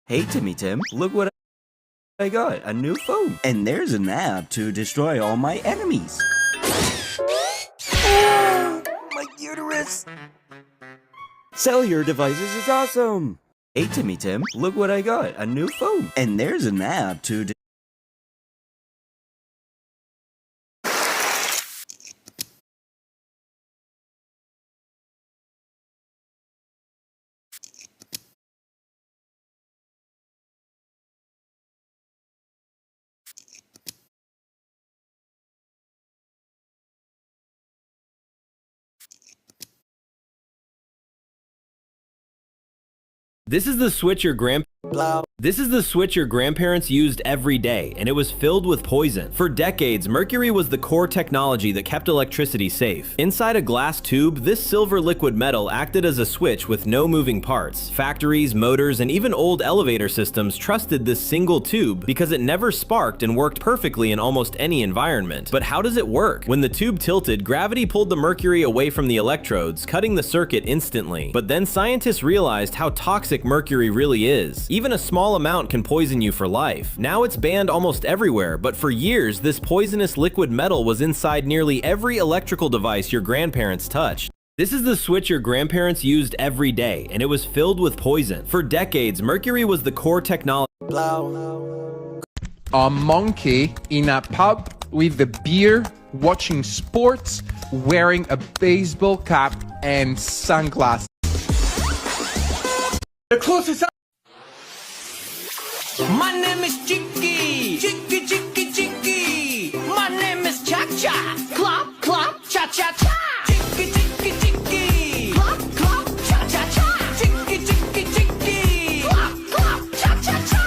Hey Timmy Tim, look what I got, a new phone. And there's an app to destroy all my enemies. Oh, my uterus! Cellular devices is awesome! Hey Timmy Tim, look what I got, a new phone. And there's an app to This is the switch your grandparents used every day, and it was filled with poison. For decades, mercury was the core technology that kept electricity safe. Inside a glass tube, this silver liquid metal acted as a switch with no moving parts. Factories, motors, and even old elevator systems trusted this single tube because it never sparked and worked perfectly in almost any environment. But how does it work? When the tube tilted, gravity pulled the mercury away from the electrodes, cutting the circuit instantly. But then scientists realized how toxic mercury really is. Even a small amount can poison you for life. Now it's banned almost everywhere, but for years, this poisonous liquid metal was inside nearly every electrical device your grandparents touched. This is the switch your grandparents used every day, and it was filled with poison. For decades, mercury was the core technology. A monkey in a pub with a beer, watching sports, wearing a baseball cap and sunglasses. The closest. My name is Chicky, Chicky, Chicky, Chicky. My name is Cha Cha, Clop, Clop, Cha Cha Cha. Chicky, Chicky, Chicky, Clop, Clop, Cha Cha Cha. Chicky, Chicky, Chicky, Clop, Clop, Cha Cha Cha.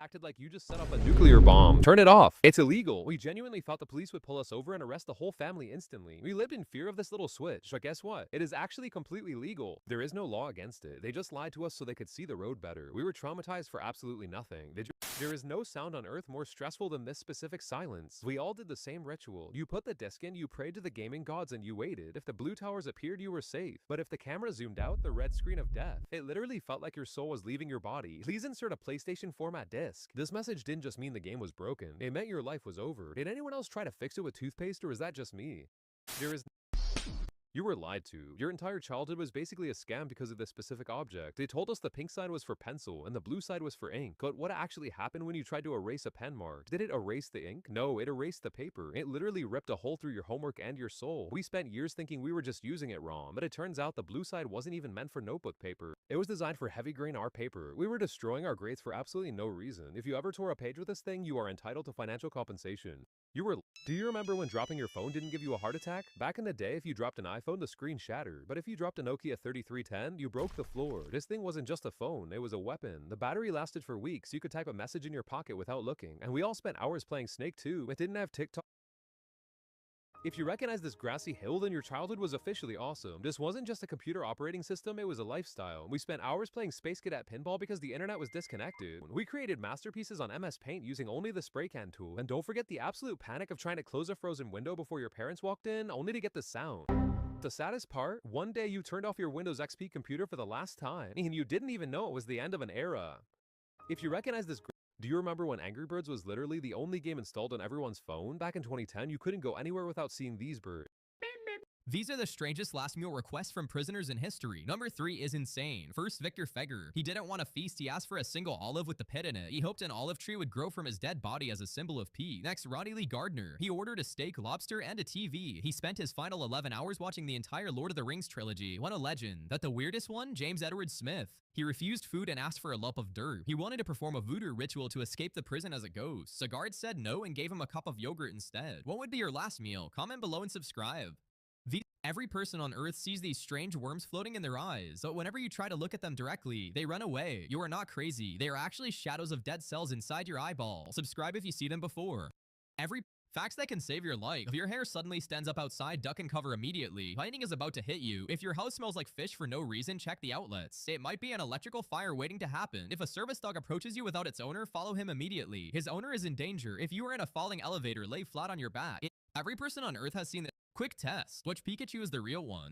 Acted like you just set up a nuclear bomb. Turn it off. It's illegal. We genuinely thought the police would pull us over and arrest the whole family instantly. We lived in fear of this little switch, but guess what? It is actually completely legal. There is no law against it. They just lied to us so they could see the road better. We were traumatized for absolutely nothing. There is no sound on earth more stressful than this specific silence. We all did the same ritual. You put the disc in, you prayed to the gaming gods, and you waited. If the blue towers appeared, you were safe. But if the camera zoomed out, the red screen of death. It literally felt like your soul was leaving your body. Please insert a PlayStation format disc. This message didn't just mean the game was broken. It meant your life was over. Did anyone else try to fix it with toothpaste, or is that just me? You were lied to. Your entire childhood was basically a scam because of this specific object. They told us the pink side was for pencil and the blue side was for ink. But what actually happened when you tried to erase a pen mark? Did it erase the ink? No, it erased the paper. It literally ripped a hole through your homework and your soul. We spent years thinking we were just using it wrong, but it turns out the blue side wasn't even meant for notebook paper. It was designed for heavy grain art paper. We were destroying our grades for absolutely no reason. If you ever tore a page with this thing, you are entitled to financial compensation. Do you remember when dropping your phone didn't give you a heart attack? Back in the day, if you dropped an iPhone, the screen shattered. But if you dropped a Nokia 3310, you broke the floor. This thing wasn't just a phone, it was a weapon. The battery lasted for weeks. You could type a message in your pocket without looking. And we all spent hours playing Snake too. It didn't have TikTok. If you recognize this grassy hill, then your childhood was officially awesome. This wasn't just a computer operating system, it was a lifestyle. We spent hours playing Space Cadet Pinball because the internet was disconnected. We created masterpieces on MS Paint using only the spray can tool. And don't forget the absolute panic of trying to close a frozen window before your parents walked in, only to get the sound. The saddest part, one day you turned off your Windows XP computer for the last time, and you didn't even know it was the end of an era. If you recognize this, do you remember when Angry Birds was literally the only game installed on everyone's phone? Back in 2010, you couldn't go anywhere without seeing these birds. These are the strangest last meal requests from prisoners in history. Number 3 is insane. First, Victor Feger. He didn't want a feast. He asked for a single olive with the pit in it. He hoped an olive tree would grow from his dead body as a symbol of peace. Next, Roddy Lee Gardner. He ordered a steak, lobster, and a TV. He spent his final 11 hours watching the entire Lord of the Rings trilogy. What a legend. But the weirdest one? James Edward Smith. He refused food and asked for a lump of dirt. He wanted to perform a voodoo ritual to escape the prison as a ghost. So guards said no and gave him a cup of yogurt instead. What would be your last meal? Comment below and subscribe. Every person on Earth sees these strange worms floating in their eyes, but whenever you try to look at them directly, they run away. You are not crazy. They are actually shadows of dead cells inside your eyeball. Subscribe if you see them before. Facts that can save your life. If your hair suddenly stands up outside, duck and cover immediately. Lightning is about to hit you. If your house smells like fish for no reason, check the outlets. It might be an electrical fire waiting to happen. If a service dog approaches you without its owner, follow him immediately. His owner is in danger. If you are in a falling elevator, lay flat on your back. Every person on Earth has seen the quick test. Which Pikachu is the real one?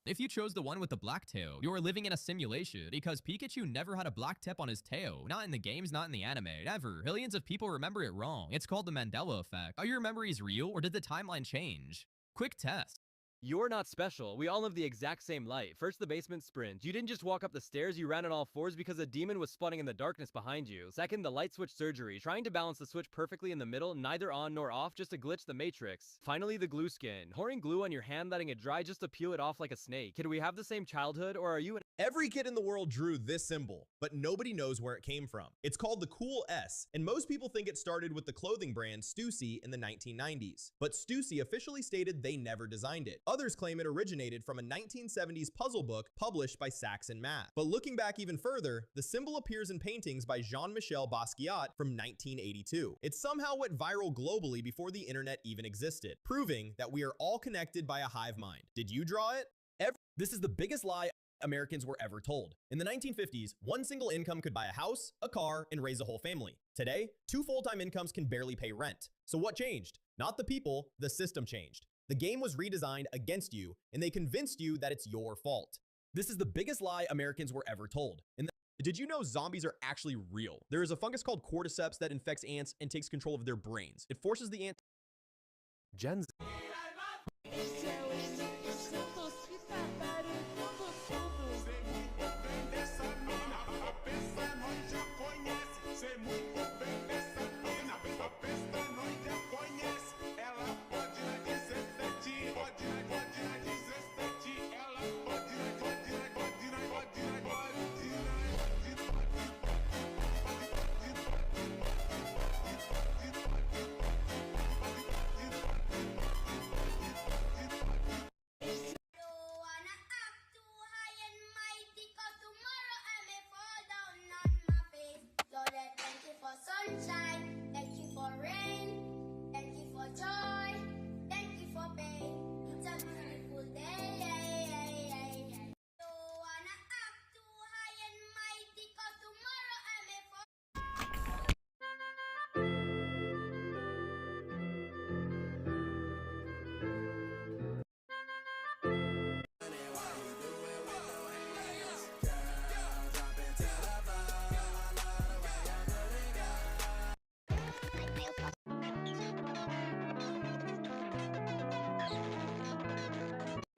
If you chose the one with the black tail, you are living in a simulation because Pikachu never had a black tip on his tail. Not in the games, not in the anime, never. Millions of people remember it wrong. It's called the Mandela effect. Are your memories real or did the timeline change? Quick test. You're not special. We all live the exact same life. First, the basement sprint. You didn't just walk up the stairs, you ran on all fours because a demon was spawning in the darkness behind you. Second, the light switch surgery. Trying to balance the switch perfectly in the middle, neither on nor off, just to glitch the matrix. Finally, the glue skin. Pouring glue on your hand, letting it dry just to peel it off like a snake. Kid, we have the same childhood, or are you an— Every kid in the world drew this symbol, but nobody knows where it came from. It's called the Cool S, and most people think it started with the clothing brand Stussy in the 1990s. But Stussy officially stated they never designed it. Others claim it originated from a 1970s puzzle book published by Saxon Math. But looking back even further, the symbol appears in paintings by Jean-Michel Basquiat from 1982. It somehow went viral globally before the internet even existed, proving that we are all connected by a hive mind. Did you draw it? This is the biggest lie Americans were ever told. In the 1950s, one single income could buy a house, a car, and raise a whole family. Today, 2 full-time incomes can barely pay rent. So what changed? Not the people, the system changed. The game was redesigned against you, and they convinced you that it's your fault. This is the biggest lie Americans were ever told. Did you know zombies are actually real? There is a fungus called cordyceps that infects ants and takes control of their brains. It forces the ant— Gen Z.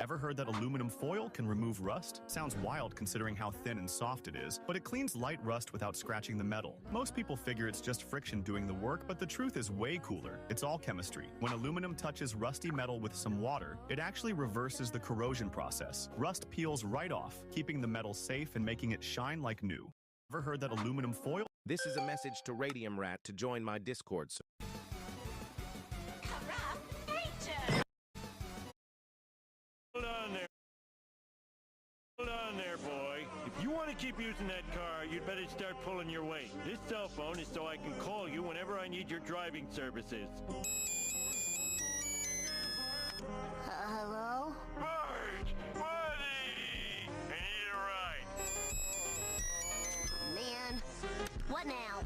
Ever heard that aluminum foil can remove rust? Sounds wild considering how thin and soft it is, but it cleans light rust without scratching the metal. Most people figure it's just friction doing the work, but the truth is way cooler. It's all chemistry. When aluminum touches rusty metal with some water, it actually reverses the corrosion process. Rust peels right off, keeping the metal safe and making it shine like new. Ever heard that aluminum foil? This is a message to Radium Rat to join my Discord server. Hold on there, boy. If you want to keep using that car, you'd better start pulling your weight. This cell phone is so I can call you whenever I need your driving services. Hello? Marge! Buddy! I need a ride. Man. What now?